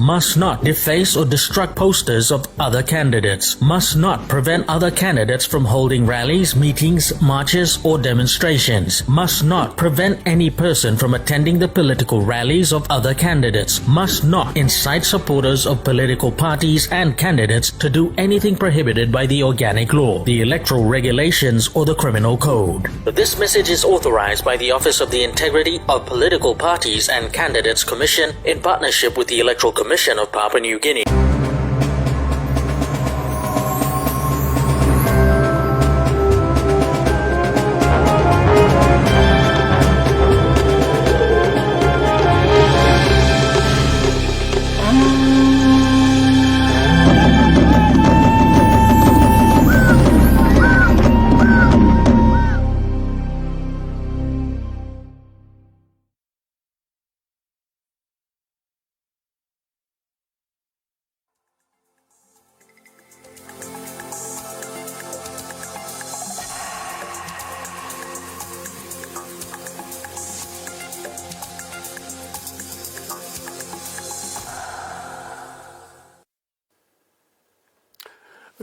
must not deface or destruct posters of other candidates, must not prevent other candidates from holding rallies, meetings, marches, or demonstrations, must not prevent any person from attending the political rallies of other candidates, must not incite supporters of political parties and candidates to do anything prohibited by the organic law, the electoral regulations, or the criminal code. This message is authorized by the Office of the Integrity of Political Parties and Candidates Commission in partnership with the Electoral Commission of Papua New Guinea.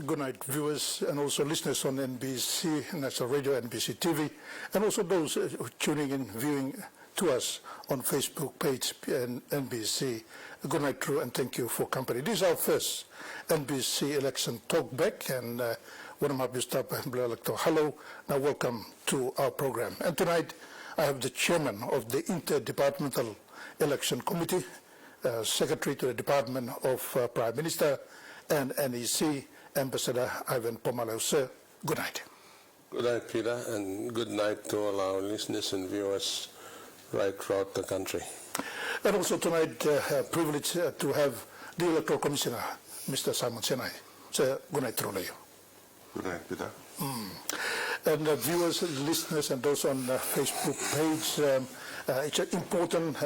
Good night, viewers and also listeners on NBC National Radio, NBC TV, and also those tuning in, viewing to us on Facebook page and NBC. Good night, Drew, and thank you for company. This is our first NBC election talkback, and one of my Mr. Electoral. Hello, now welcome to our program. And tonight I have the chairman of the Interdepartmental Election Committee, Secretary to the Department of Prime Minister and NEC, Ambassador Ivan Pomalo. Sir, good night. Good night, Peter, and good night to all our listeners and viewers right throughout the country. And also tonight, privilege to have the Electoral Commissioner, Mr. Simon Senai. Sir, good night to all of you. Good night, Peter. And viewers, listeners, and those on the Facebook page, it's an important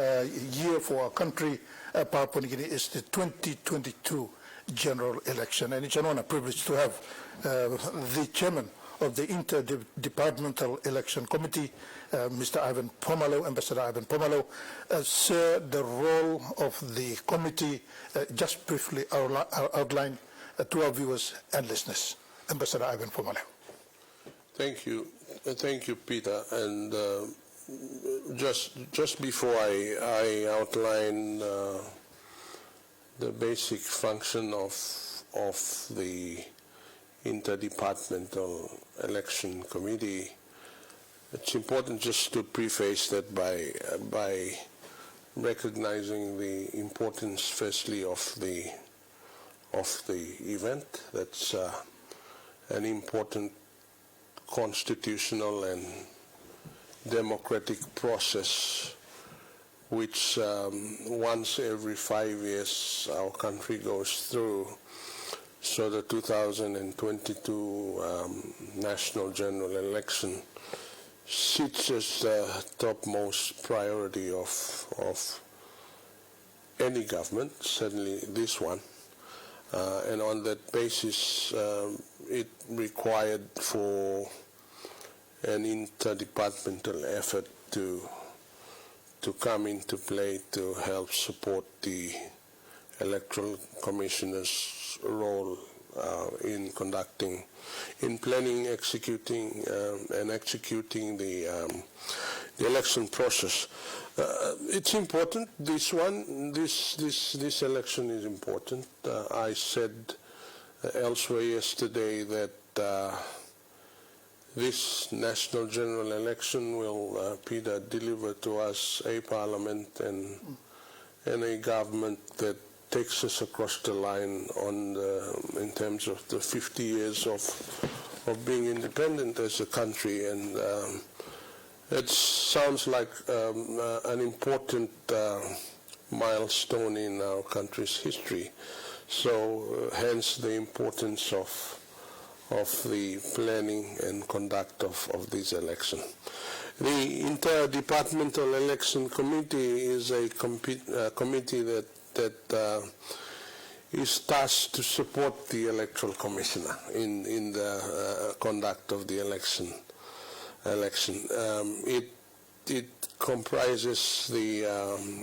year for our country. Papua New Guinea is the 2022 general election, and it's an honor, privilege to have the chairman of the Interdepartmental Election Committee, Mr. Ivan Pomalo, Ambassador Ivan Pomalo. Sir, the role of the committee, just briefly outline to our viewers and listeners. Ambassador Ivan Pomalo. Thank you, Peter. And just before I outline the basic function of the Interdepartmental Election Committee, it's important just to preface that by recognizing the importance, firstly, of the event. That's an important constitutional and democratic process which once every 5 years our country goes through. So the 2022 national general election sits as the topmost priority of any government, certainly this one. And on that basis, it required for an interdepartmental effort to come into play to help support the Electoral Commissioner's role in planning, executing the election process. It's important. This election is important. I said elsewhere yesterday that this national general election will, Peter, deliver to us a parliament and a government that takes us across the line in terms of the 50 years of being independent as a country. And it sounds like an important milestone in our country's history. So hence the importance of the planning and conduct of this election. The Interdepartmental Election Committee is a committee that is tasked to support the Electoral Commissioner in the conduct of the election. It comprises the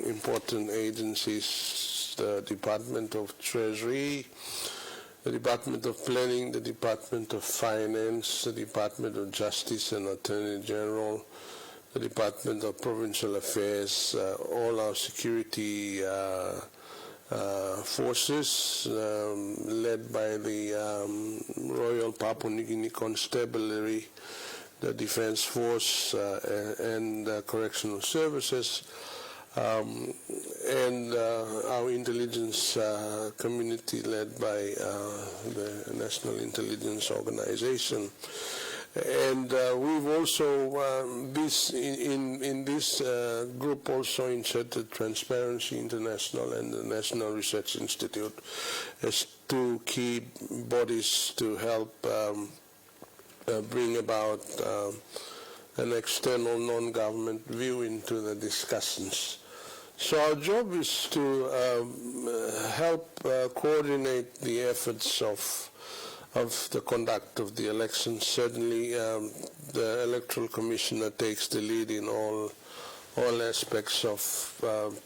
important agencies is the Department of Treasury, the Department of Planning, the Department of Finance, the Department of Justice and Attorney General, the Department of Provincial Affairs, all our security forces led by the Royal Papua New Guinea Constabulary, the Defense Force, and Correctional Services, and our intelligence community led by the National Intelligence Organization. And we've also, in this group also inserted Transparency International and the National Research Institute as two key bodies to help bring about an external non-government view into the discussions. So our job is to help coordinate the efforts of the conduct of the elections. Certainly, the Electoral Commissioner takes the lead in all aspects of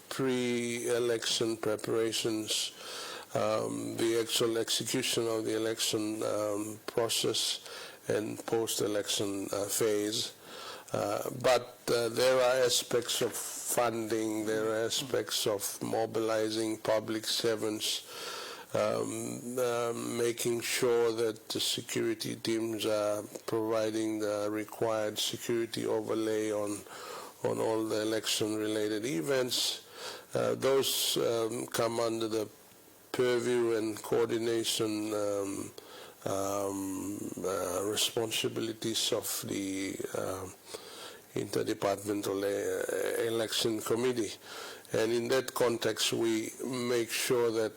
pre-election preparations, the actual execution of the election process, and post-election phase. But there are aspects of funding, there are aspects of mobilizing public servants, making sure that the security teams are providing the required security overlay on all the election-related events. Those come under the purview and coordination responsibilities of the Interdepartmental Election Committee. And in that context, we make sure that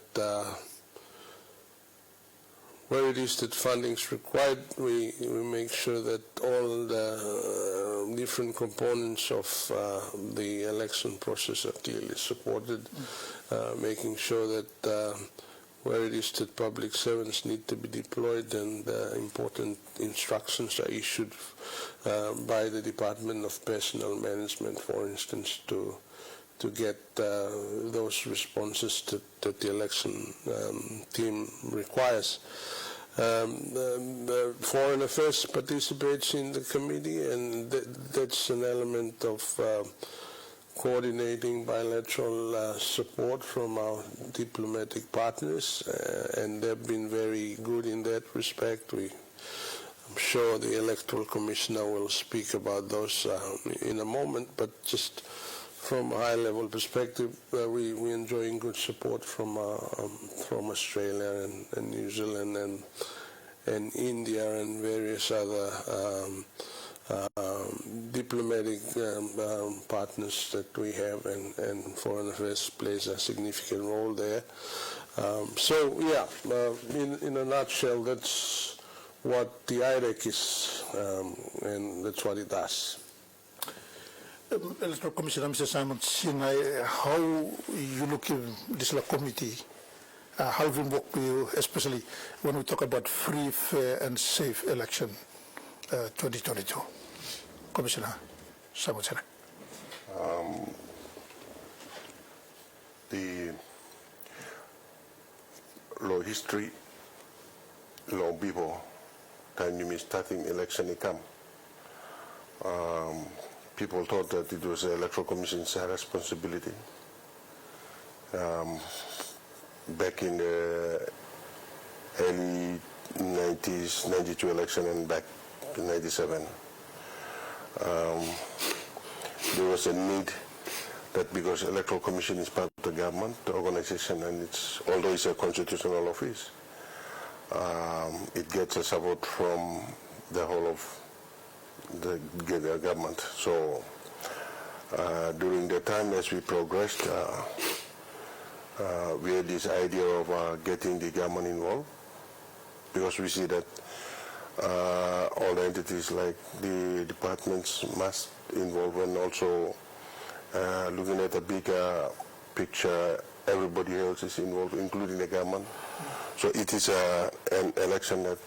where it is that funding is required, we make sure that all the different components of the election process are clearly supported, making sure that where it is that public servants need to be deployed and important instructions are issued by the Department of Personnel Management, for instance, to get those responses that the election team requires. The Foreign Affairs participates in the committee, and that's an element of coordinating bilateral support from our diplomatic partners, and they've been very good in that respect. I'm sure the Electoral Commissioner will speak about those in a moment, but just from a high-level perspective, we're enjoying good support from Australia and New Zealand and India and various other diplomatic partners that we have, and Foreign Affairs plays a significant role there. So, yeah, in a nutshell, that's what the IREC is, and that's what it does. Electoral Commissioner, Mr. Simon Sinai, how you look at this committee, how it will work with you, especially when we talk about free, fair, and safe election 2022? Commissioner Simon Sinai. The law history, law people, time you starting election in camp. People thought that it was the Electoral Commission's responsibility. Back in the early 90s, 92 election and back in 97, there was a need that because Electoral Commission is part of the government, the organization, and although it's a constitutional office, it gets a support from the whole of the government. So during the time as we progressed, we had this idea of getting the government involved, because we see that all the entities like the departments must involve, and also looking at the bigger picture, everybody else is involved, including the government. So it is an election that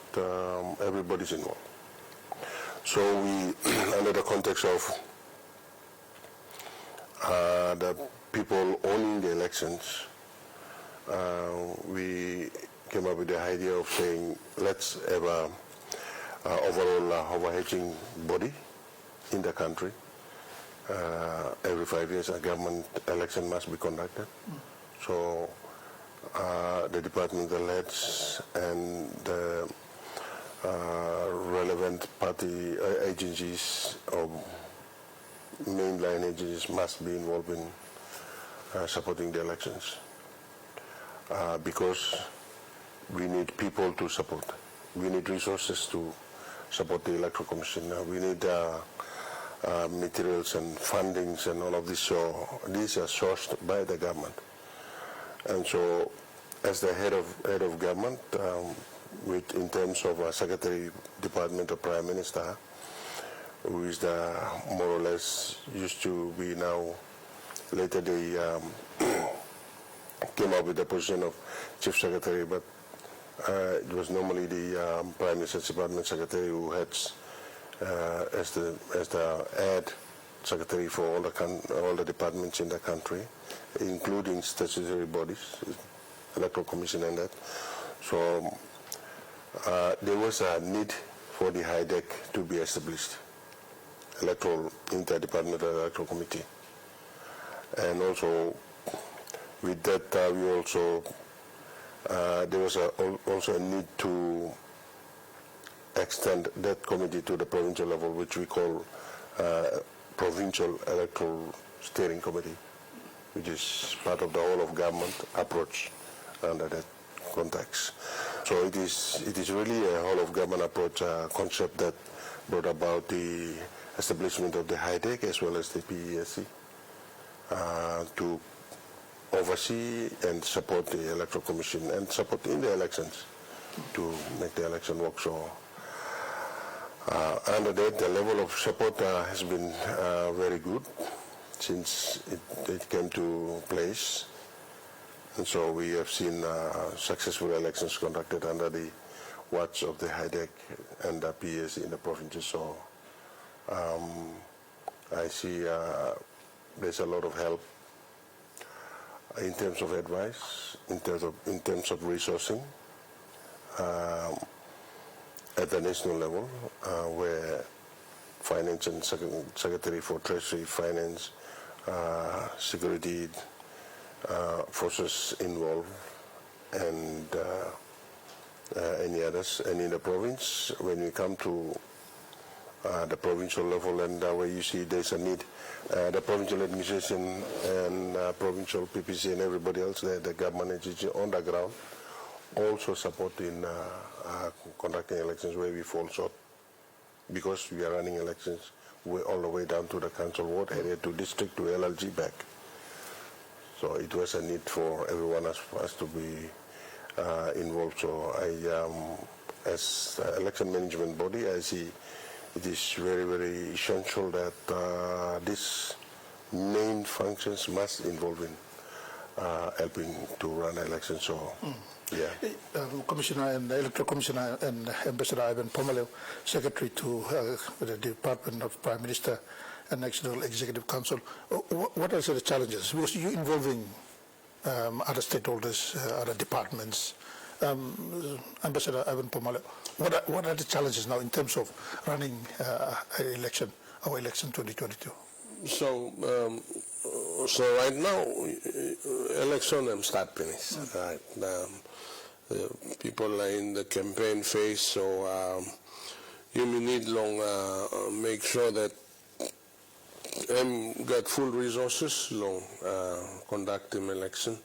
everybody's involved. So we, under the context of the people owning the elections, we came up with the idea of saying, let's have a overall overhedging body in the country. Every 5 years, a government election must be conducted. So the departmental heads and the relevant party agencies or mainline agencies must be involved in supporting the elections because we need people to support. We need resources to support the Electoral Commission. We need materials and fundings and all of this. So these are sourced by the government. And so, as the head of government, in terms of Secretary Department of Prime Minister, who is more or less used to be now, later they came up with the position of Chief Secretary, but it was normally the Prime Minister's Department Secretary who heads as the head secretary for all the departments in the country, including statutory bodies, Electoral Commission and that. So there was a need for the HIDEC to be established, Electoral Interdepartmental Electoral Committee. And also with that, we also there was also a need to extend that committee to the provincial level, which we call Provincial Electoral Steering Committee, which is part of the whole of government approach under that context. So it is really a whole of government approach concept that brought about the establishment of the HIDEC as well as the PESC to oversee and support the Electoral Commission and support in the elections to make the election work. So under that, the level of support has been very good since it came to place. And so we have seen successful elections conducted under the watch of the HIDEC and the PESC in the provinces. So I see there's a lot of help in terms of advice, in terms of resourcing at the national level, where Finance and Secretary for Treasury, Finance, Security forces involved, and any others. And in the province, when we come to the provincial level, and where you see there's a need, the provincial administration and provincial PPC and everybody else, the government agency on the ground, also support in conducting elections where we fall short, because we are running elections all the way down to the council ward area, to district, to LLG back. So it was a need for everyone as to be involved. So I, as election management body, I see it is very, very essential that these main functions must involve in helping to run elections. So, yeah. Commissioner and Electoral Commissioner and Ambassador Ivan Pomaleu, Secretary to the Department of Prime Minister and National Executive Council. What are the challenges? Because you involving other stakeholders, other departments. Ambassador Ivan Pomaleu, what are the challenges now in terms of running our election 2022? So right now, election start finish. Right. The people are in the campaign phase, so you need long make sure that got full resources long conducting election.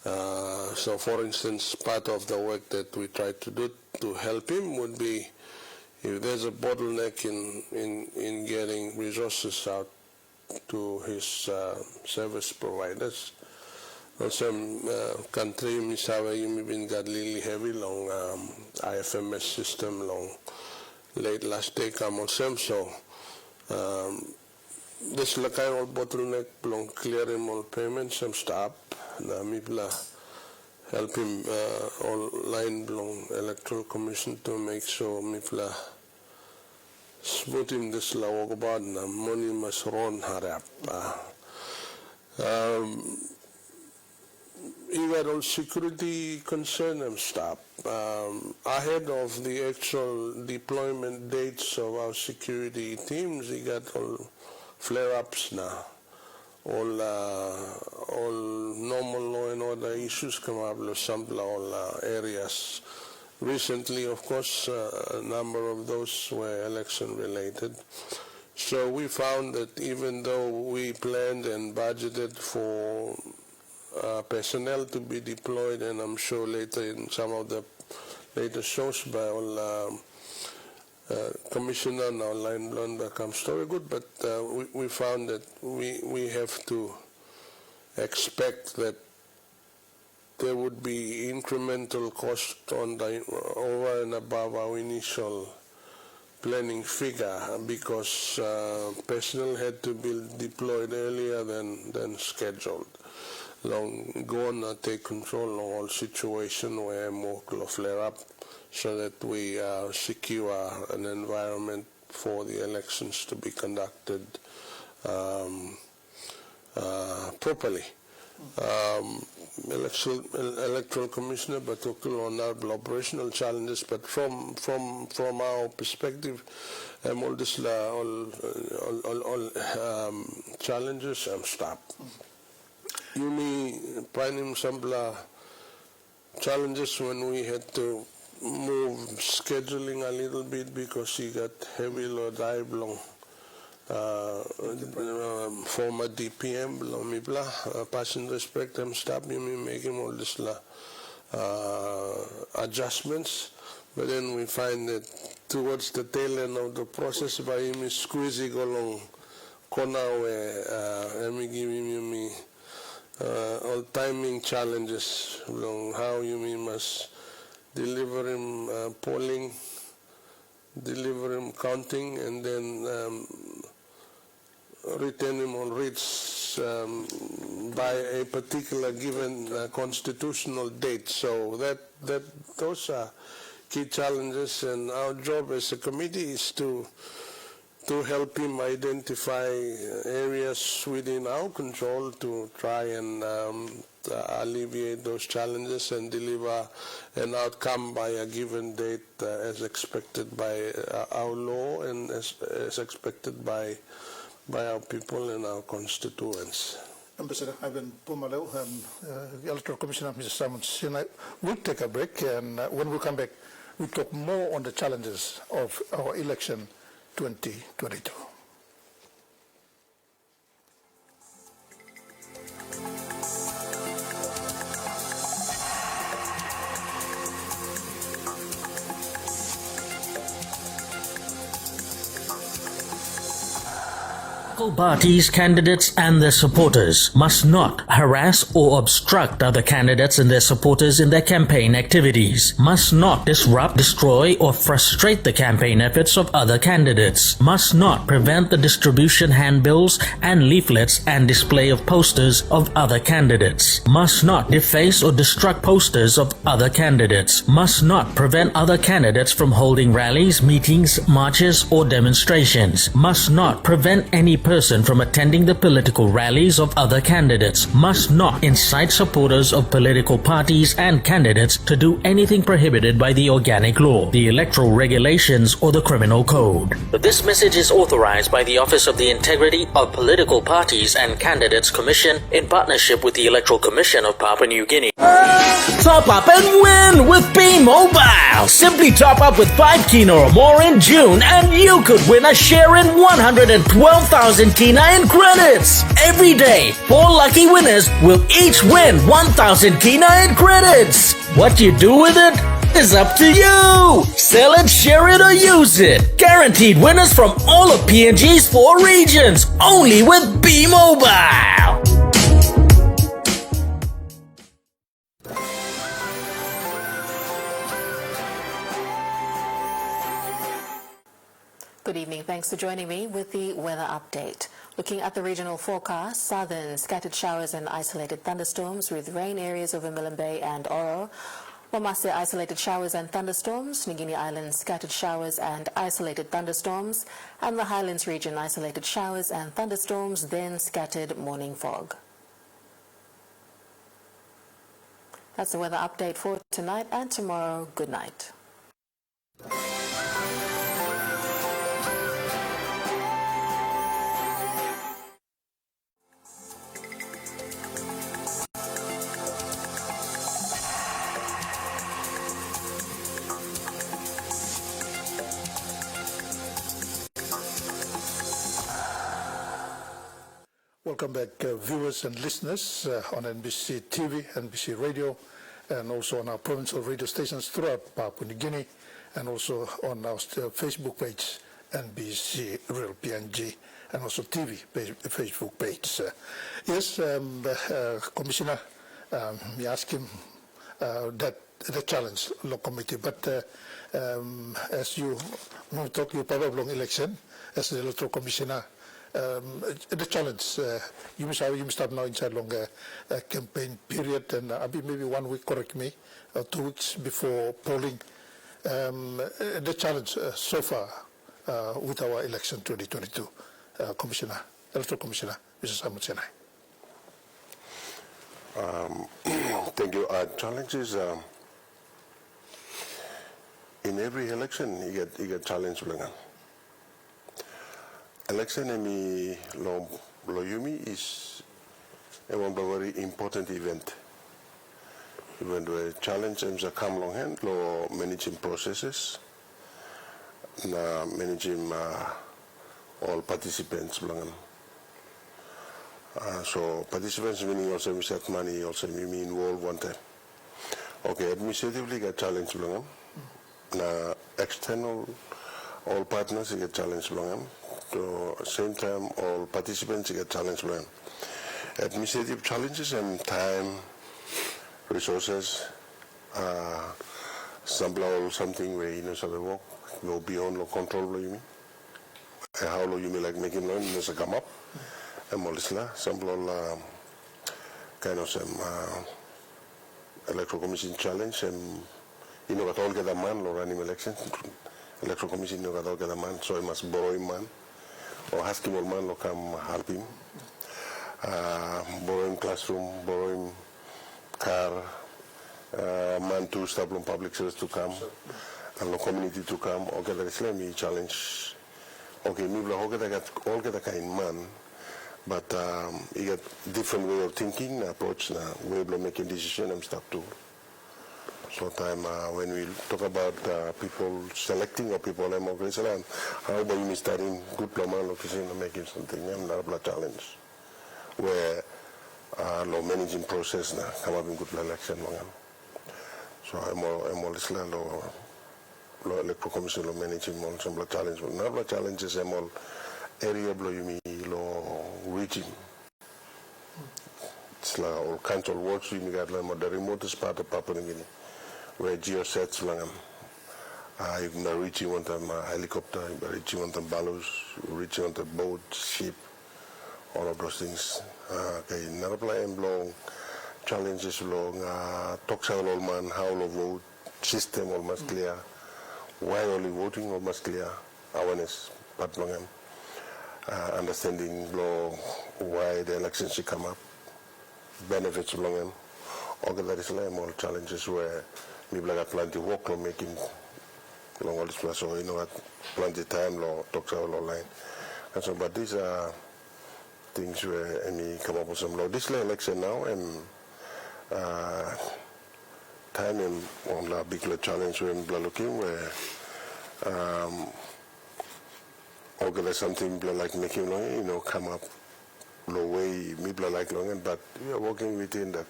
So, for instance, part of the work that we try to do to help him would be, if there's a bottleneck in getting resources out to his service providers. In some country, misalnya you been got really heavy long IFMS system long late last day come on some. So this is the kind of bottleneck long clearing all payments some stop. Na mipla help him online long Electoral Commission to make sure mipla smooth him this law about na money must run harap. Igarol security concern stop. Ahead of the actual deployment dates of our security teams, we got all flare-ups now. All normal law and order issues come up with all areas. Recently, of course, a number of those were election-related. So we found that even though we planned and budgeted for personnel to be deployed, and I'm sure later in some of the later shows by all Commissioner now Line Blonda comes very good, but we found that we have to expect that there would be incremental cost on the over and above our initial planning figure, because personnel had to be deployed earlier than scheduled. Long gone take control of all situation where more flare up, so that we secure an environment for the elections to be conducted properly. Electoral Commissioner, but on our operational challenges, but from our perspective, all this all challenges stop. You mean finding some challenges when we had to move scheduling a little bit because you got heavy load drive long former DPM belong me blah passing respect stop you mean making all this adjustments, but then we find that towards the tail end of the process by me squeezing along corner where me giving me all timing challenges along how you mean must deliver him polling, deliver him counting, and then return him on reads by a particular given constitutional date. So those are key challenges, and our job as a committee is to help him identify areas within our control to try and alleviate those challenges and deliver an outcome by a given date as expected by our law and as expected by our people and our constituents. Ambassador Ivan Pumaleo and Electoral Commissioner Mr. Simon Sinai, we'll take a break, and when we come back, we'll talk more on the challenges of our election 2022. Political parties, candidates and their supporters must not harass or obstruct other candidates and their supporters in their campaign activities, must not disrupt, destroy or frustrate the campaign efforts of other candidates, must not prevent the distribution handbills and leaflets and display of posters of other candidates, must not deface or destruct posters of other candidates, must not prevent other candidates from holding rallies, meetings, marches or demonstrations, must not prevent any person from attending the political rallies of other candidates, must not incite supporters of political parties and candidates to do anything prohibited by the organic law, the electoral regulations or the criminal code. This message is authorized by the Office of the Integrity of Political Parties and Candidates Commission in partnership with the Electoral Commission of Papua New Guinea. Top up and win with B-Mobile. Simply top up with 5 Kina or more in June and you could win a share in 112,000 Kina in credits. Every day, 4 lucky winners will each win 1,000 Kina in credits. What you do with it is up to you. Sell it, share it or use it. Guaranteed winners from all of PNG's 4 regions. Only with B-Mobile. Good evening. Thanks for joining me with the weather update. Looking at the regional forecast, southern scattered showers and isolated thunderstorms with rain areas over Milne Bay and Oro. Wamase isolated showers and thunderstorms, Ngini Islands scattered showers and isolated thunderstorms, and the Highlands region isolated showers and thunderstorms, then scattered morning fog. That's the weather update for tonight and tomorrow. Good night. Welcome back, viewers and listeners on NBC TV, NBC Radio, and also on our provincial radio stations throughout Papua New Guinea, and also on our Facebook page, NBC Real PNG, and also TV Facebook page. Yes, Commissioner, we asked him that the challenge, law committee, but as you talk, you probably long election as the Electoral Commissioner. The challenge, you must have now inside longer campaign period, and maybe 1 week, correct me, or 2 weeks before polling. The challenge so far with our election 2022, Commissioner, Electoral Commissioner, Mr. Simon Senai. Thank you. Challenge is in every election you get challenge. Election emi lo yumi is a very important event. When the challenge aims to come along hand, lo managing processes, na managing all participants. So participants meaning also we set money, also we involve one time. Okay, administratively get challenge na external all partners get challenge So same time, all participants get challenged by administrative challenges and time, resources, something where some work go beyond low control. You mean how low you mean like making loan as a come up, and molisla some kind of some electoral commission challenge and got all get a man or running election. Electoral commission got all get a man, so I must borrow a man. Or ask him or man to come help him. Borrowing classroom, borrowing car, man to stop on public service to come, and the community to come. Okay, that is let me challenge. Okay, maybe all get a kind man, but you get different way of thinking, approach, way of making decision and stuff too. So time when we talk about people selecting or people how about you starting good plan location and making something a challenge where law managing process na come up in good election so I'm all this law electoral commission law managing more some challenge but not challenges I'm all area blow you mean law reaching. It's like all kinds of works you got like the remotest part of Papua New Guinea. Where geosets langam, you can reach you on a helicopter, you can reach you on the balloons, reach you on the boat, ship, all of those things. Okay, not applying long challenges long. Talks about all man, how to vote, system almost clear. Why only voting almost clear. Awareness, but langam. Understanding long why the election should come up. Benefits langam. Okay, that is like more challenges where. Maybe like plenty work law making long all this place, so plenty time law talks out online. And so but these are things where any come up with some law. This election now and time and on the big challenge when we're looking where organize something like making come up low way maybe like long but we are working within that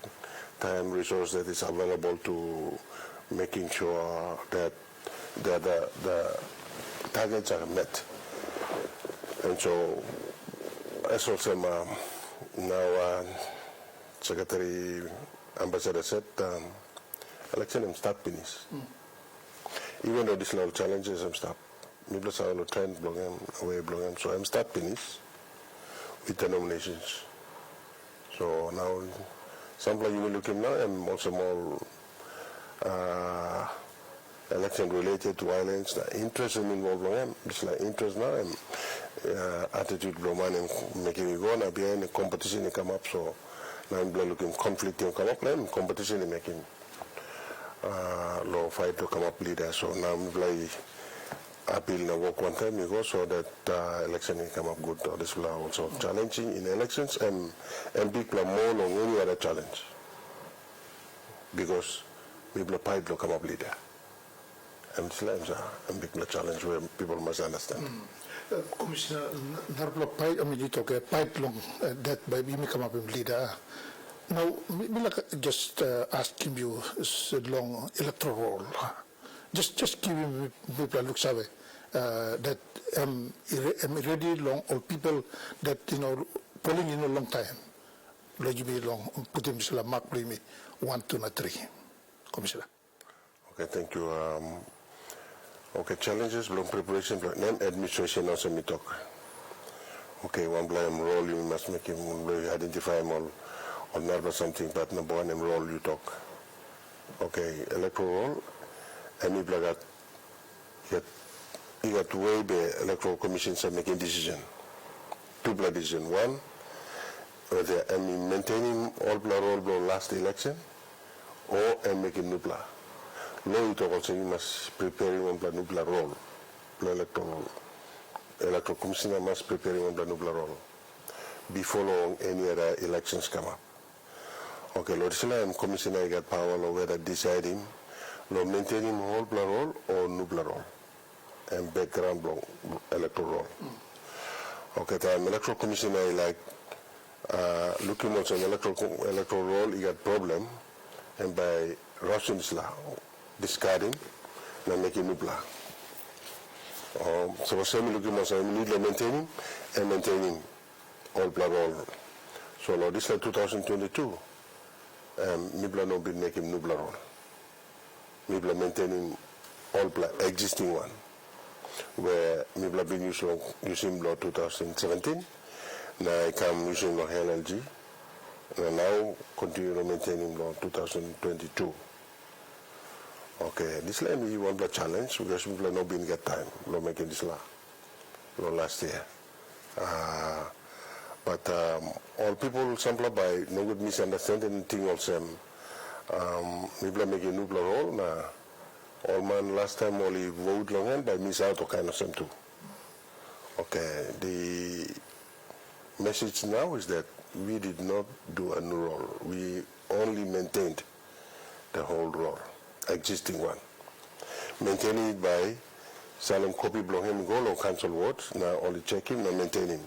time resource that is available to making sure that the targets are met. And so, as also now Secretary Ambassador said, election and start finish. Even though these little challenges I'm start, maybe I will try and away blowing. So I'm start finish with the nominations. So now, something you will look in now, I'm also more election related to violence. The interest in involved in it's like interest now and attitude man and making it go now behind the competition come up. So now I'm looking conflict come up and competition making long fight to come up leader. So now I'm like appeal na work one time ago so that election can come up good. This will also challenging in elections and big plan more on any other challenge because people fight to come up leader. And it's like a big challenge where people must understand. Commissioner, I mean, you talk fight long that by me come up with leader. Now, me just asking you long electoral role. Just give me people look savvy. That I'm ready long or people that polling in a long time. Like you be long put him mark me 1, 2, 3. Commissioner. Okay, thank you. Okay, challenges, long preparation, name administration also me talk. Okay, one blame role you must make him identify him or never something, but number one role you talk. Okay, electoral role, and you got way the electoral commissions are making decision. Two blood decision. One, whether I'm maintaining all blood role last election, or I'm making new blood. Law you talk also you must prepare one blood new blood role. Electoral commissioner must prepare one blood new blood role before long any other elections come up. Okay, Lord Islam commissioner got power over whether deciding no maintaining whole blood role or new blood role and background electoral role. Okay, time electoral commissioner like looking at an electoral role he got problem and by rushing Islam discarding and making new blood. So same looking at need to maintaining all blood role. So now this like 2022. Mibla no been making new blood role. Mibla maintaining all blood existing one. Where Mibla been using law 2017. Now I come using law LLG. And now continue maintaining law 2022. Okay, this let me one blood challenge because Mibla no been get time law making this law last year. But all people sample by no good misunderstanding thing also. Mibla making new blood role na all man last time only vote long hand by miss out or kind of some too. Okay, the message now is that we did not do a new role. We only maintained the whole role, existing one. Maintaining it by Salem copy block him goal or cancel votes, now only check him and maintain him.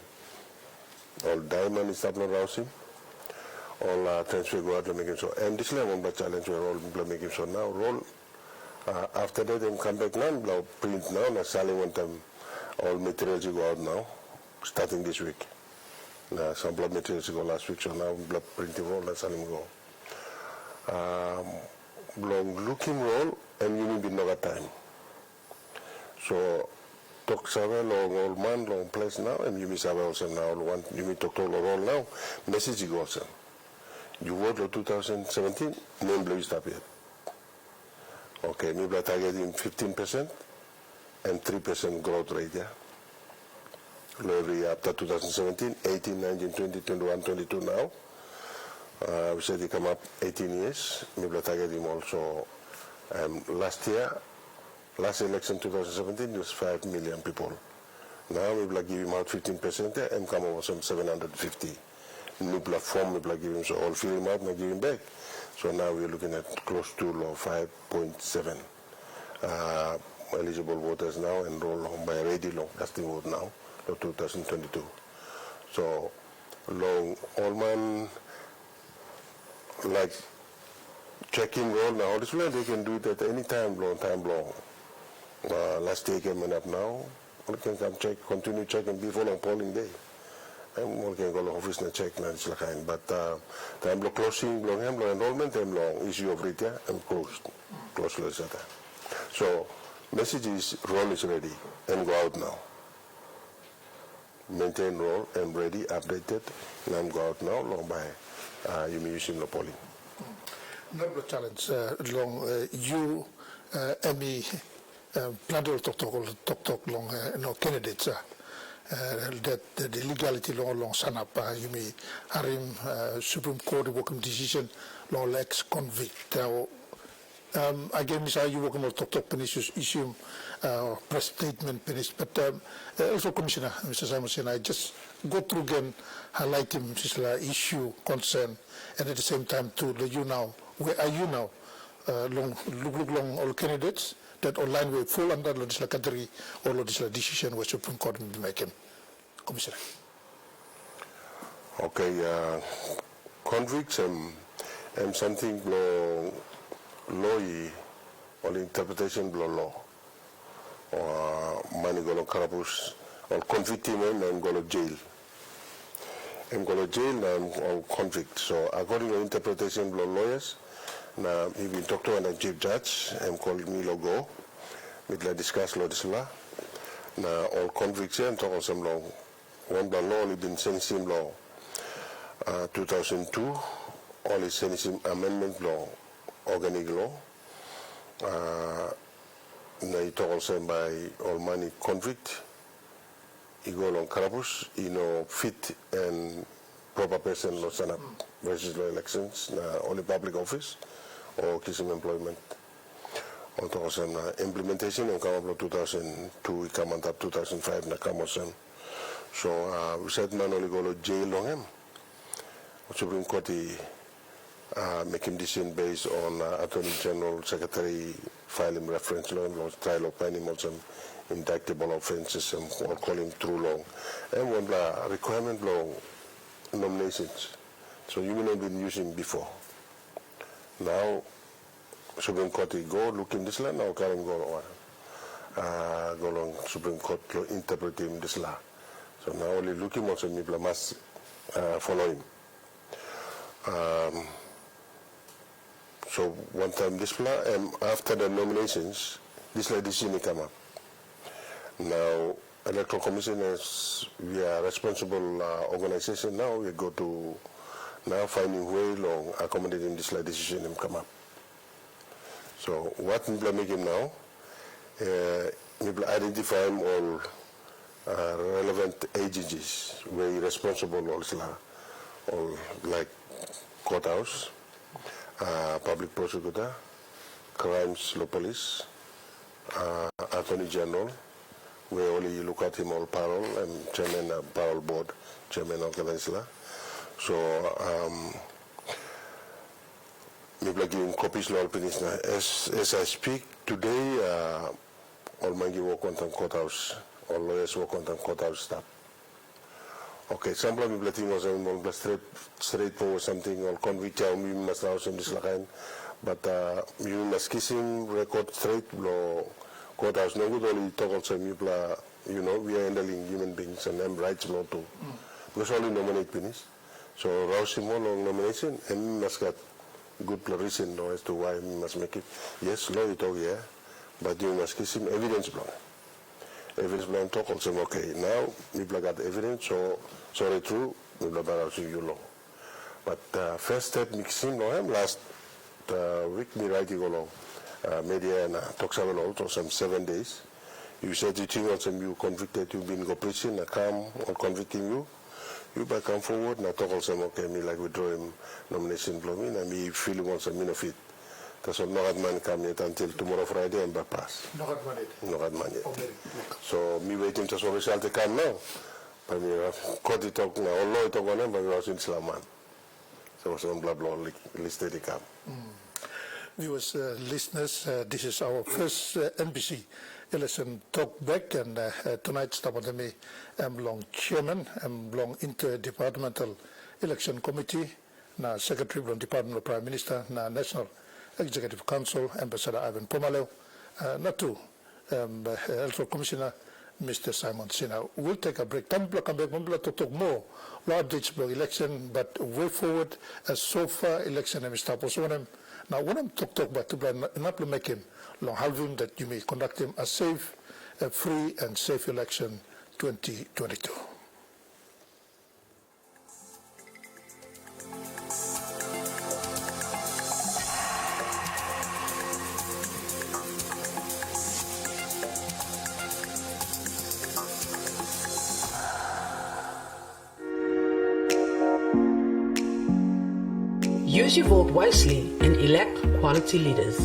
All diamond is up and rousing, all transfer go out and make him so. And this level one challenge where all people make him so now roll. After that, then come back now, blow print now, and selling one time all materials go out now, starting this week. Some blood materials go last week, so now blood printing roll and selling go. Blow looking roll, and you need no time. So, talk several long old man, long place now, and you miss also now, one, you meet talk to roll now, message goes on. You vote for 2017, name blue stop yet. Okay, maybe I'm targeting 15% and 3% growth rate, yeah? Every after 2017, 18, 19, 20, 21, 22 now. We said they come up 18 years, maybe I'm targeting also last year, last election 2017, it was 5 million people. Now maybe I give him out 15% and come over some 750. New platform, maybe I give him so all fill him out and I give him back. So now we're looking at close to 5.7 eligible voters now enrolled by ready long casting vote now for 2022. So long all man like checking roll now. This way they can do it at any time long. Last day coming up now. We can come check, continue checking before long polling day. And we can go to office and check now. But time long closing, long enrollment, time long issue of retail and closed. So message is roll is ready and go out now. Maintain roll and ready, updated, and go out now long by you may using the polling. Another challenge long you and me plan to talk long no candidates that the legality long sanap you may Harim Supreme Court working decision long ex convict Again, Mr. you work on talk penis issue, press statement penis, but also Commissioner, Mr. Simon, I just go through again, highlight him, issue, concern, and at the same time to let you now, where are you now? Look long all candidates that online will fall under legislative category or legislative decision which Supreme Court will be making. Commissioner. Okay, convicts and something below law or interpretation below law or money go to carabus or convict him and go to jail. I'm going to jail and convict. So according to interpretation below lawyers, now he been talked to a chief judge and called me logo. We'll discuss law this law. Now all convicts and talk on some law. One by law only been sentencing law 2002. All is sentencing amendment law, organic law. Now you talk also by all money convict. You go along carabus, fit and proper person no stand up register elections, only public office or kism employment. On to also implementation and come up 2002, we come on top 2005 na come also. So we said man only go to jail long him. Supreme Court make him decision based on Attorney General Secretary filing reference law, trial of penny also indictable offences and or call him true law. And one requirement law nominations. So you may not been using before. Now Supreme Court go look in this law, now can go along Supreme Court to interpret him this law. So now only looking also people must follow him. So one time this law, and after the nominations, this law decision come up. Now, Electoral Commission is, we are responsible organization now, we go to now finding way long accommodating this law decision and come up. So what we are making now, we identify all relevant agencies where responsible also, all like courthouse, public prosecutor, crimes law police, attorney general, where only you look at him all parole and chairman parole board, chairman of the So maybe giving copies law opinions now. As I speak today, all my work on courthouse, all lawyers work on courthouse staff. Okay, some people think was straightforward something or convict we must now some this kind, but you must kiss him record straight law courthouse no good only talk also people we are handling human beings and them rights law too. Because only nominate finish. So rouse him all on nomination and we must get good reason as to why we must make it. Yes, law you talk here, but you must kiss him evidence block. Evidence block talk also okay. Now people got evidence, so sorry true, we will not you law. But first step mixing law last week me writing along media and talks about also some 7 days. You said you think also you convicted, you've been go prison, come or convicting you. You back come forward and I talk also okay, me like withdraw him nomination blow me and me feeling also mean of it. That's all not man come yet until tomorrow Friday and bypass. Not man yet. Okay. So me waiting just for result to come now. But me court it talk now, all law talk on him, but we was in Slaman. So was on blah blah listed to come. Viewers, listeners, this is our first NBC election talk back, and tonight started with me. I'm long chairman, I'm long interdepartmental election committee, now secretary from Department of Prime Minister, now National Executive Council, Ambassador Ivan Pomaleo, not to also Commissioner Mr. Simon Sina. We'll take a break. Time to come back. We'll talk more. Law updates about election, but way forward as so far election and stop also when now when I'm talk about to not make him long halving that you may conduct him a safe, a free and safe election 2022. Use your vote wisely and elect quality leaders.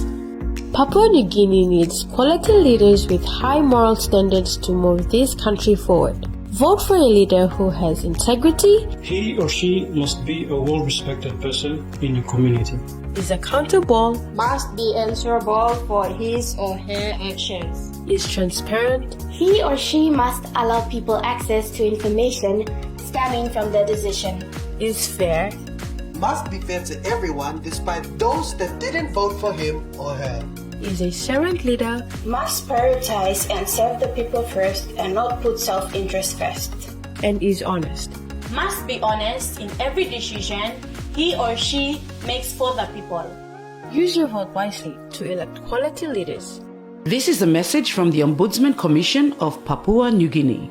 Papua New Guinea needs quality leaders with high moral standards to move this country forward. Vote for a leader who has integrity. He or she must be a well-respected person in your community. Is accountable. Must be answerable for his or her actions. Is transparent. He or she must allow people access to information stemming from the decision. Is fair. Must be fair to everyone despite those that didn't vote for him or her. Is a servant leader. Must prioritize and serve the people first and not put self-interest first. And is honest. Must be honest in every decision he or she makes for the people. Use your vote wisely to elect quality leaders. This is a message from the Ombudsman Commission of Papua New Guinea.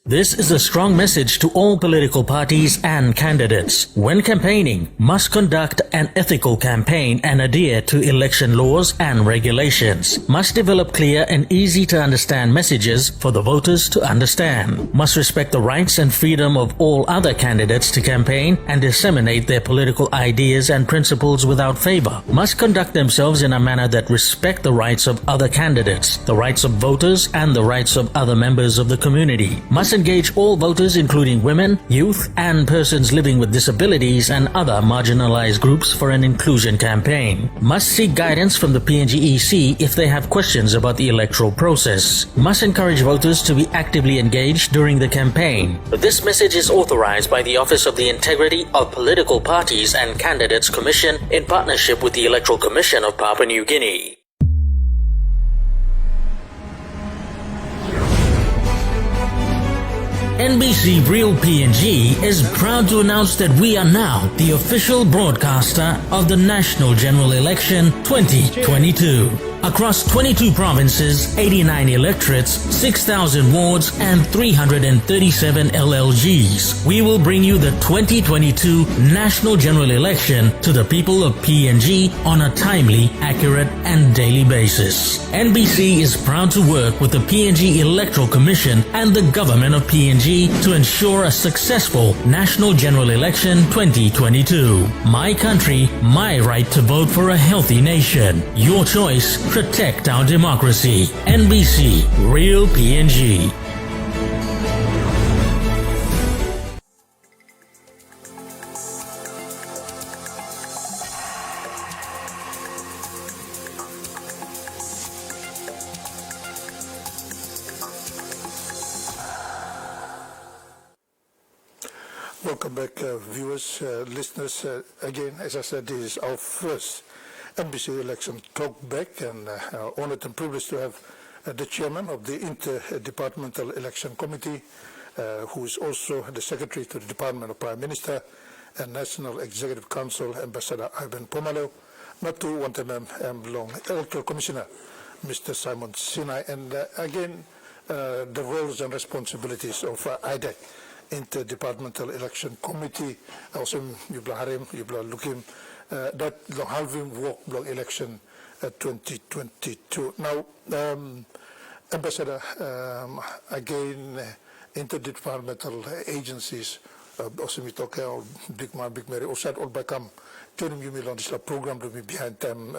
This is a strong message to all political parties and candidates. When campaigning, must conduct an ethical campaign and adhere to election laws and regulations. Must develop clear and easy to understand messages for the voters to understand. Must respect the rights and freedom of all other candidates to campaign and disseminate their political ideas and principles without favor. Must conduct themselves in a manner that respect the rights of other candidates, the rights of voters, and the rights of other members of the community. Must engage all voters including women, youth, and persons living with disabilities and other marginalized groups for an inclusion campaign. Must seek guidance from the PNGEC if they have questions about the electoral process. Must encourage voters to be actively engaged during the campaign. This message is authorized by the Office of the Integrity of Political Parties and Candidates Commission in partnership with the Electoral Commission of Papua New Guinea. NBC Real PNG is proud to announce that we are now the official broadcaster of the National General Election 2022. Across 22 provinces, 89 electorates, 6,000 wards, and 337 LLGs, we will bring you the 2022 National General Election to the people of PNG on a timely, accurate, and daily basis. NBC is proud to work with the PNG Electoral Commission and the Government of PNG to ensure a successful National General Election 2022. My country, my right to vote for a healthy nation. Your choice, protect our democracy. NBC, Real PNG. Welcome back, viewers, listeners. Again, as I said, this is our first NBC election talkback, and honored and privileged to have the chairman of the Interdepartmental Election Committee, who is also the secretary to the Department of Prime Minister and National Executive Council, Ambassador Ivan Pomalo, not to want to long Electoral Commissioner, Mr. Simon Sinai, and again, the roles and responsibilities of IDEC, Interdepartmental Election Committee. Also, Yubla Harim, Yubla Lukim, that long halving walk long election 2022. Now, Ambassador, again, interdepartmental agencies, also we talk about Big Man, Big Mary, also all by come joining you on this program to be behind them,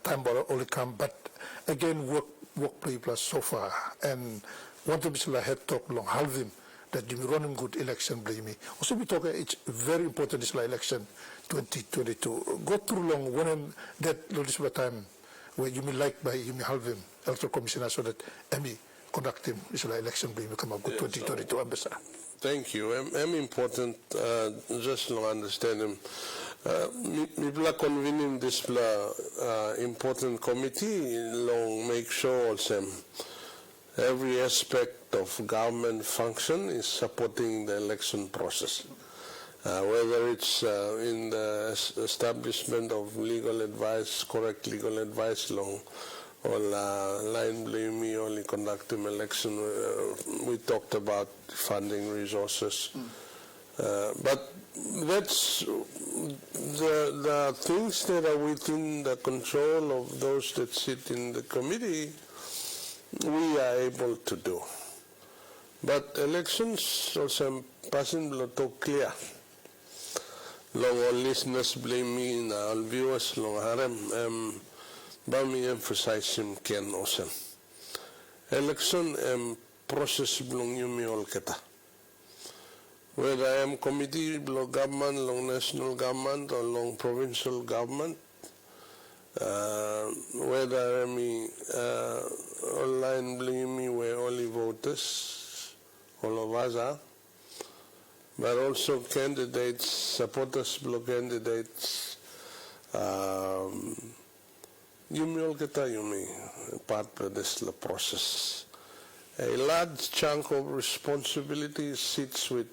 time only come, but again, work play plus so far, and want to be head talk long halving that you running good election blame me. Also we talk it's very important this election 2022. Go through long when that this time where you may like by you may halve him electoral commissioner so that Emmy conduct him this election blame come up with 2022 ambassador. Thank you. I'm important just to understand him. We convening this important committee long make sure also every aspect of government function is supporting the election process. Whether it's in the establishment of legal advice, correct legal advice long, or line blame me only conducting election. We talked about funding resources. But that's the things that are within the control of those that sit in the committee, we are able to do. But elections also passing below clear. long all listeners blame me na all viewers long harem ba mi emphasize him ken osen election process blong yumi all keta whether I am committee long government long national government or long provincial government whether I am online blame me where only voters all of us are but also candidates, supporters, bloc candidates, yumi all kita yumi part of this process. A large chunk of responsibility sits with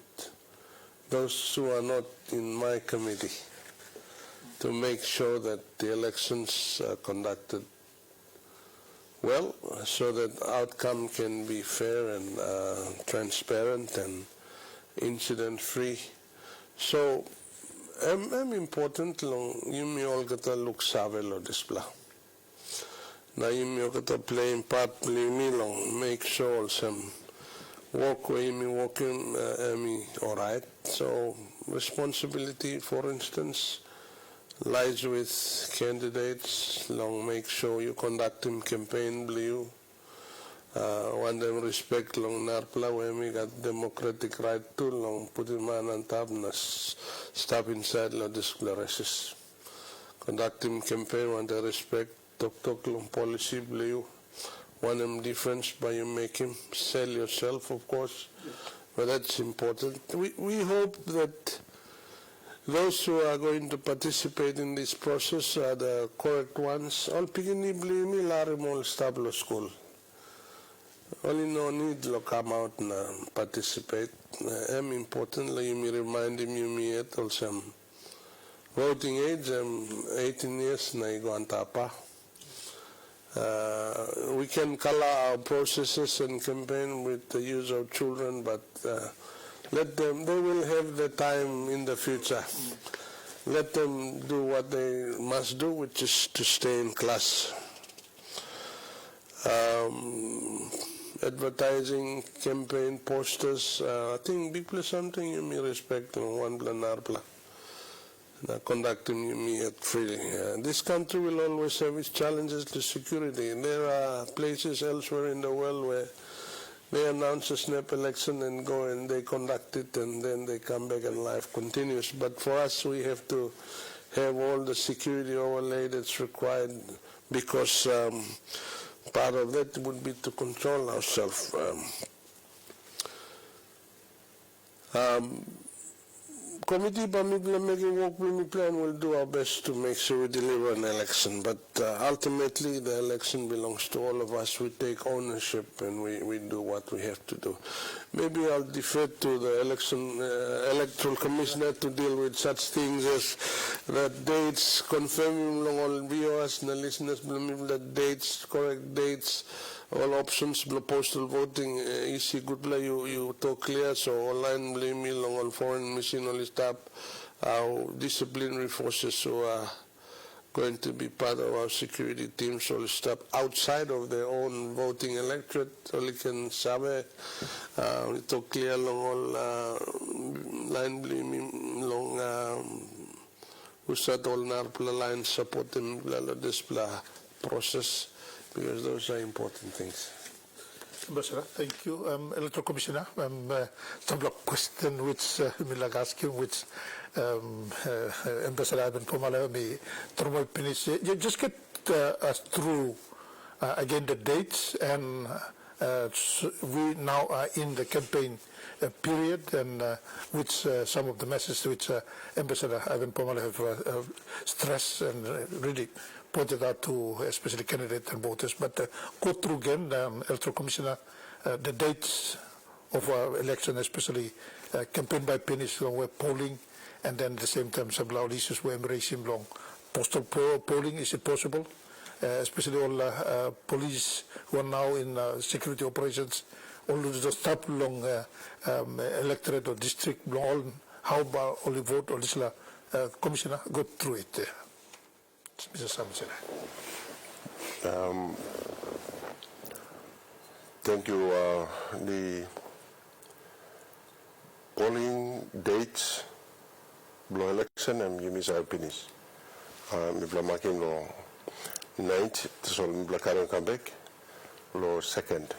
those who are not in my committee to make sure that the elections are conducted well, so that outcome can be fair and transparent and incident-free. So, I'm important long yumi all kata look save lo display. Na yumi all kata playing part yumi long make sure some walkway me walking me all right. So responsibility, for instance, lies with candidates. Long make sure you conduct him campaign blue. Want them respect long narpla where we got democratic right to long put him on top na stop inside lo disclarations. Conduct him campaign want them respect talk long policy blue. Want them difference by you make him sell yourself of course, but that's important. We hope that those who are going to participate in this process are the correct ones. All pigini blame me larimol stablo school. Only no need to come out and participate. I'm important. Like you remind him, you at also voting age. I'm 18 years na iguantapa. We can color our processes and campaign with the use of children, but let them. They will have the time in the future. Let them do what they must do, which is to stay in class. Advertising, campaign, posters, I think big plus something you may respect one blanarpla. Conducting you may at freely. This country will always have its challenges to security. There are places elsewhere in the world where they announce a snap election and go and they conduct it and then they come back and life continues. But for us, we have to have all the security overlay that's required because part of that would be to control ourselves. Committee making work plan will do our best to make sure we deliver an election, but ultimately the election belongs to all of us. We take ownership and we do what we have to do. Maybe I'll defer to the Electoral Commissioner to deal with such things as the dates, confirming all viewers and the listeners, the dates, correct dates, all options, postal voting, easy, good, you talk clear, so online, blame me on foreign machine, only stop our disciplinary forces who are going to be part of our security team, so stop outside of their own voting electorate, only can sabe, we talk clear along all line, blame me long, usat all narpla line, support them, display process, because those are important things. Ambassador, thank you. Electoral Commissioner, some question which we'll ask you, which Ambassador Ivan Pomala may finish. You just get us through again the dates, and we now are in the campaign period, and which some of the messages which Ambassador Ivan Pomala have stressed and really pointed out to especially candidates and voters. But go through again, Electoral Commissioner, the dates of our election, especially campaign by finish where polling, and then at the same time some loud issues we're embracing long postal polling. Is it possible? Especially all police who are now in security operations, all the staff long electorate or district long, how about only vote or this Commissioner, go through it. Mr. Samson. Thank you. The polling dates blow election and you miss our finish. Mibla making lo 9th, so mibla current comeback, lo 2nd.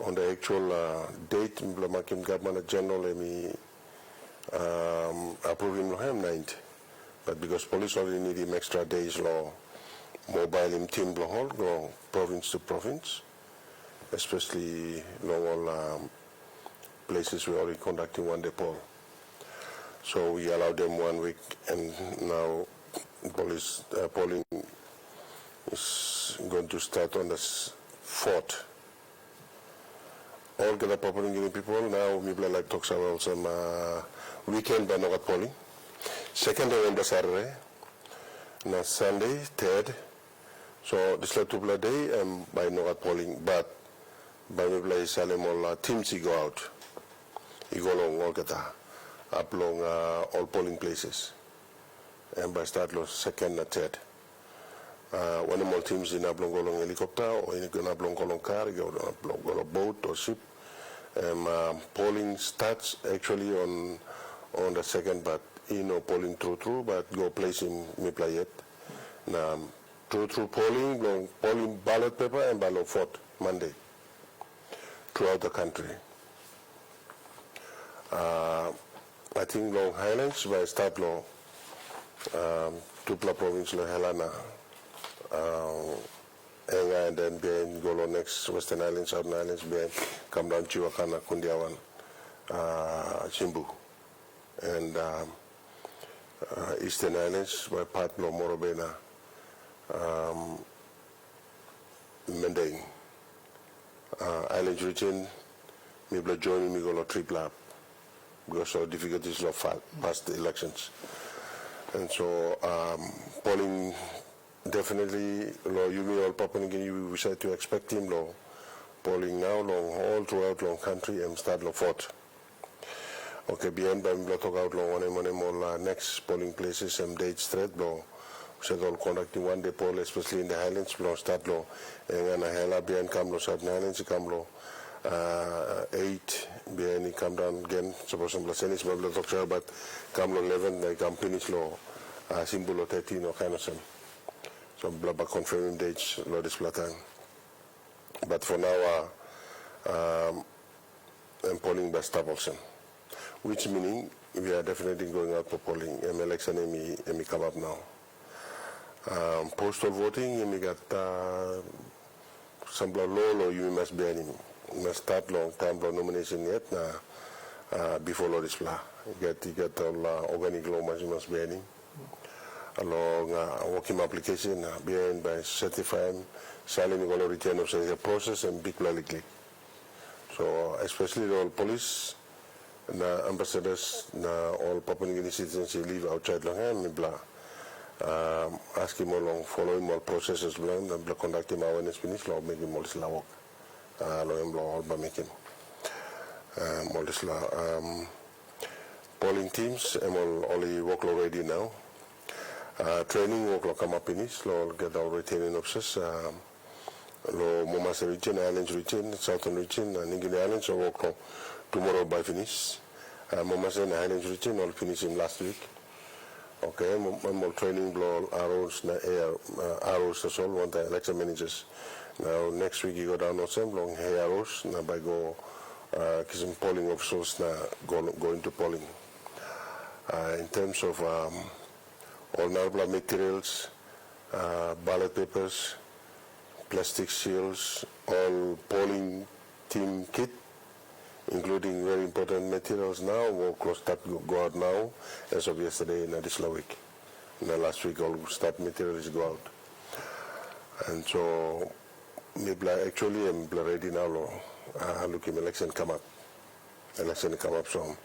On the actual date, mibla making government general emi approving lo ham 9th. But because police only need him extra days lo mobile him team lo hold go province to province, especially long all places we already conducting one day poll. So we allowed them 1 week, and now police polling is going to start on the 4th. All the Papua New Guinea people now maybe like talks about some weekend by no polling. 2nd November Saturday, na Sunday 3rd. So this is two day and by no polling, but by maybe Salem all teams go out. You go along all kata up along all polling places, and by start lo 2nd and 3rd. One of more teams in up along helicopter or in up along car, go on a boat or ship. Polling starts actually on the 2nd, but polling through, but go place in Mipla yet. Now through polling ballot paper and ballot 4th Monday throughout the country. I think long Highlands by start law, Tupla province lo Helena, and then behind go lo next Western Islands, Southern Islands, behind come down Chiwakana, Kundiawan, Chimbu, and Eastern Islands by part lo Morobena, Mending, Islands region, maybe joining me go lo triple because of difficulties of past the elections. And so polling definitely lo you all Papua New Guinea we said to expect him lo polling now long all throughout long country and start lo 4th. Okay, beyond by me talk out long one next polling places and dates straight lo said all conducting one day poll especially in the Highlands lo start lo and hela beyond come lo Southern Highlands come lo 8 behind it come down again suppose some senis but talk but come lo 11 they come finish lo symbol lo 13 or kind of some. So blabber confirming dates lo display time. But for now I'm polling by Stapleton, which meaning we are definitely going out for polling. Election emi come up now. Postal voting emi got some law you must be any must start long time for nomination yet na before law display. You get all organic law must be any. Along working application behind by certifying signing all return of the process and big click. So especially all police na ambassadors na all Papua New Guinea citizens who live outside long and blah ask him along following all processes and conducting awareness finish law making all this law all by making all this polling teams and all only work already now. Training work come up in this, get our retaining officers, Mombasa region, Islands region, Southern region, and New Islands, so work tomorrow by finish. Mombasa and Islands region all finish in last week. Okay, more training blow arrows, arrows as well, one the election managers. Now next week you go down on some long hair arrows, now by go some polling officers now go into polling. In terms of all NARBLA materials, ballot papers, plastic shields, all polling team kit, including very important materials now, will start go out now, as of yesterday in this week. In the last week, all start materials go out. And so, maybe actually I'm ready now, looking election come up. So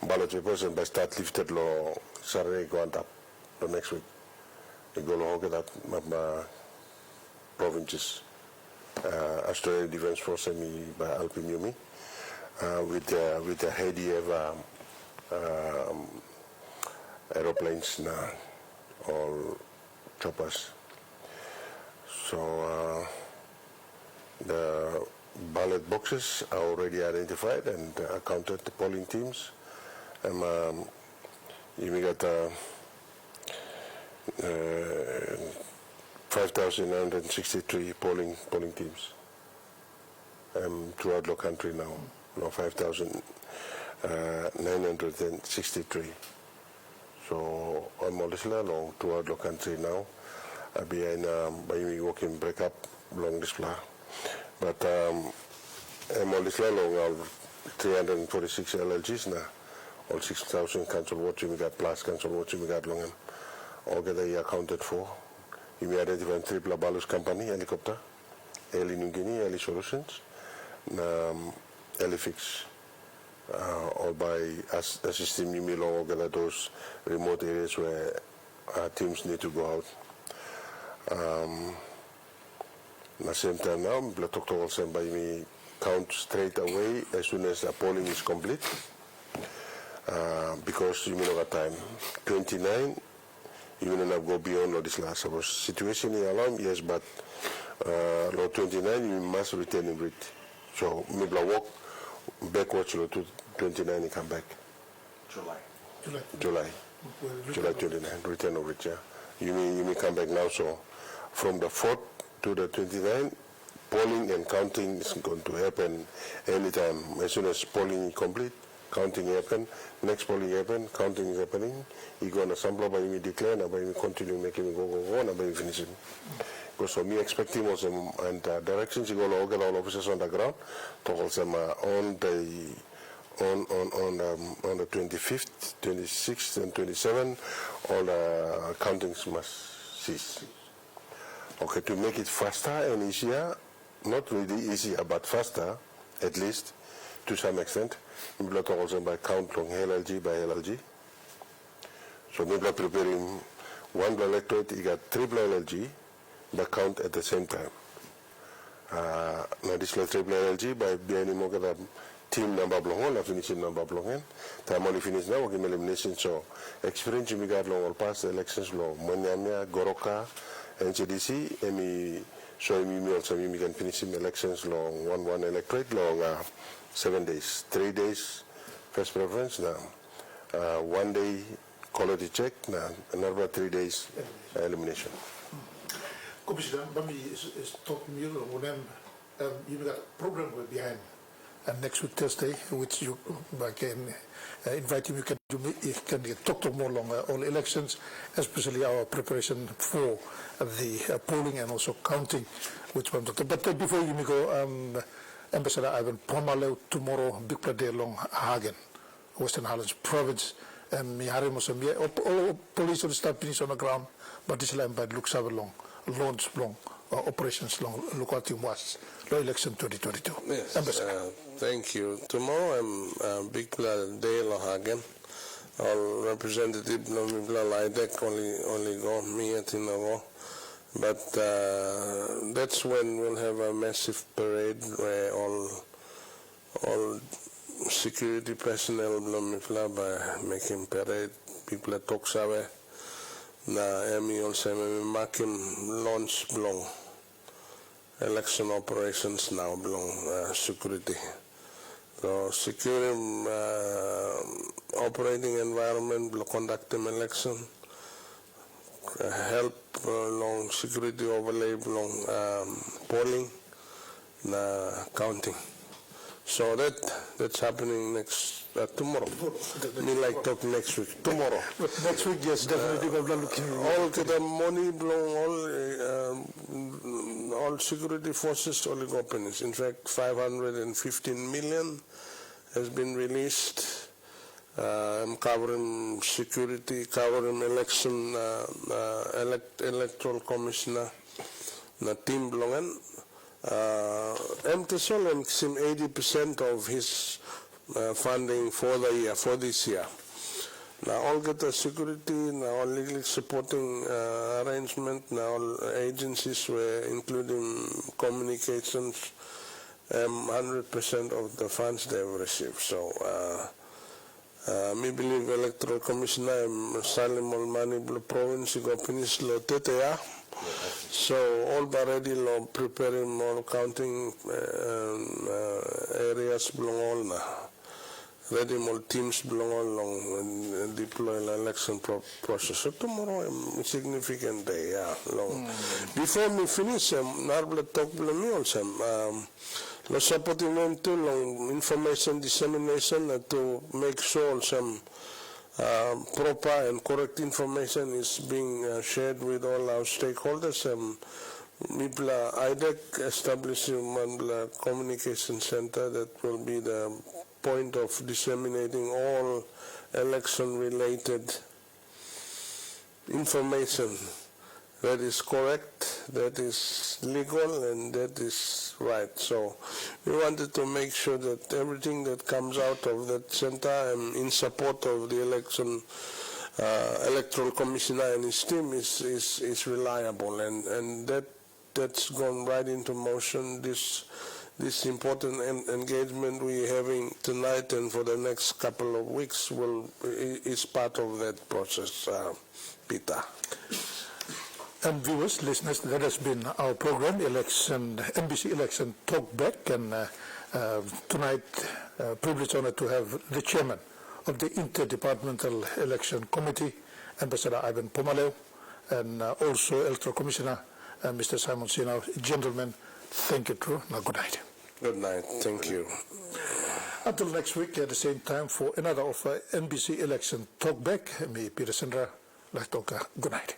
ballot papers and by start lifted law Saturday go on top the next week. We go look at that provinces. Australian Defence Force by Alpin Yumi with the heady aeroplanes now, all choppers. So the ballot boxes are already identified and counted the polling teams. You got 5,963 polling teams throughout the country now. 5,963. So almost long throughout the country now. Behind by me working break up along this plan. But almost long 346 LLGs now. All 6,000 council watching we got plus council watching we got long. All that they accounted for. You may identify triple balance company, helicopter, Early New Guinea, Early Solutions, Early Fix. All by assisting you may all get those remote areas where teams need to go out. At the same time now, the doctor also by me count straight away as soon as the polling is complete. Because you may not have time. 29, you may not go beyond this last situation in alarm, yes, but law 29, you must return in it. So maybe walk backwards to 29 and come back. July 29, return of it, yeah. You may come back now, so from the 4th to the 29, polling and counting is going to happen anytime. As soon as polling is complete, counting happen, next polling happen, counting is happening, you go on a sample by me declare, and by me continue making me go, and by me finishing. Because for me expecting was and directions, you go to get all officers on the ground, to also on the 25th, 26th, and 27th, all the countings must cease. Okay, to make it faster and easier, not really easier, but faster, at least, to some extent, we will also by count long LLG by LLG. So we are preparing one electorate, you got triple LLG, but count at the same time. Now this triple LLG by being more team number belong, la finishing number belong. Time only finish now, we elimination. So experience we got long all past elections long, Monyamia, Goroka, NCDC, and so we also we can finish elections long 1 electorate long 7 days, 3 days first preference now, 1 day quality check now, another 3 days elimination. Commissioner, Bami is talking to you got a program behind. And next week Thursday, which you can invite him, you can talk to more along all elections, especially our preparation for the polling and also counting, which one. But before you go, Ambassador Ivan Pomalo tomorrow, big day along Hagen, Western Highlands Province, and Mihari Mosambia, all police will start finish on the ground, but this line by looks have long, launch long, operations long, look what it was, election 2022. Yes, Ambassador. Thank you. Tomorrow I'm big day along Hagen. All representative no like only go me at in a row. But that's when we'll have a massive parade where all security personnel by making parade, people at Toksawe. Na Emi also making launch belong election operations now belong security. So secure operating environment will conduct an election. Help long security overlay long polling, counting. So that's happening next tomorrow. Me like talk next week. Tomorrow. But next week, yes, definitely. All the money belong all security forces only openings. In fact, 515 million has been released. Covering security, covering election, electoral commissioner, na team belongan. MTSOL sim 80% of his funding for the year, for this year. Now all get the security, now all legally supporting arrangement, now all agencies were including communications, 100% of the funds they have received. So me believe Electoral Commissioner Salim Olmani province go finish lo tetea. So all already lo preparing more counting areas belong all na. ready more teams belong along and deploy the election process. So tomorrow is a significant day, yeah, long. Before we finish, Narbla talk me also. Lo supporting them too long information dissemination to make sure some proper and correct information is being shared with all our stakeholders. Mipla IDEC establishing one communication center that will be the point of disseminating all election-related information that is correct, that is legal, and that is right. So we wanted to make sure that everything that comes out of that center in support of the Electoral Commissioner and his team is reliable, and that's gone right into motion. This important engagement we're having tonight and for the next couple of weeks is part of that process, Peter. And viewers, listeners, that has been our program, NBC Election Talkback, and tonight, privileged honor to have the chairman of the Interdepartmental Election Committee, Ambassador Ivan Pomaleu, and also Electoral Commissioner, Mr. Simon Sinau. Gentlemen, thank you, true. Now, good night. Good night. Thank you. Until next week at the same time for another of NBC Election Talkback. Me, Peter Sandra, Lachtoka. Good night.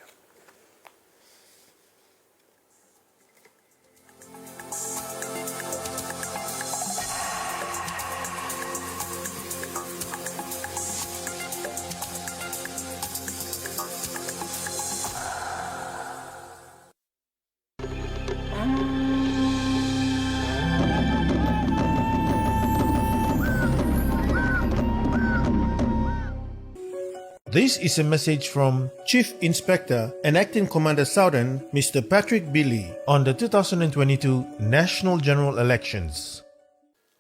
This is a message from Chief Inspector and Acting Commander Southern, Mr. Patrick Billy, on the 2022 National General Elections.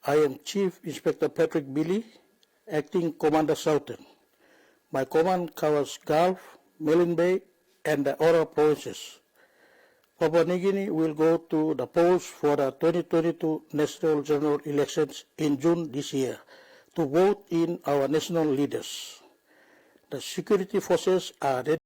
I am Chief Inspector Patrick Billy, Acting Commander Southern. My command covers Gulf, Milne Bay, and the Ora provinces. Papua New Guinea will go to the polls for the 2022 National General Elections in June this year to vote in our national leaders. The security forces are ready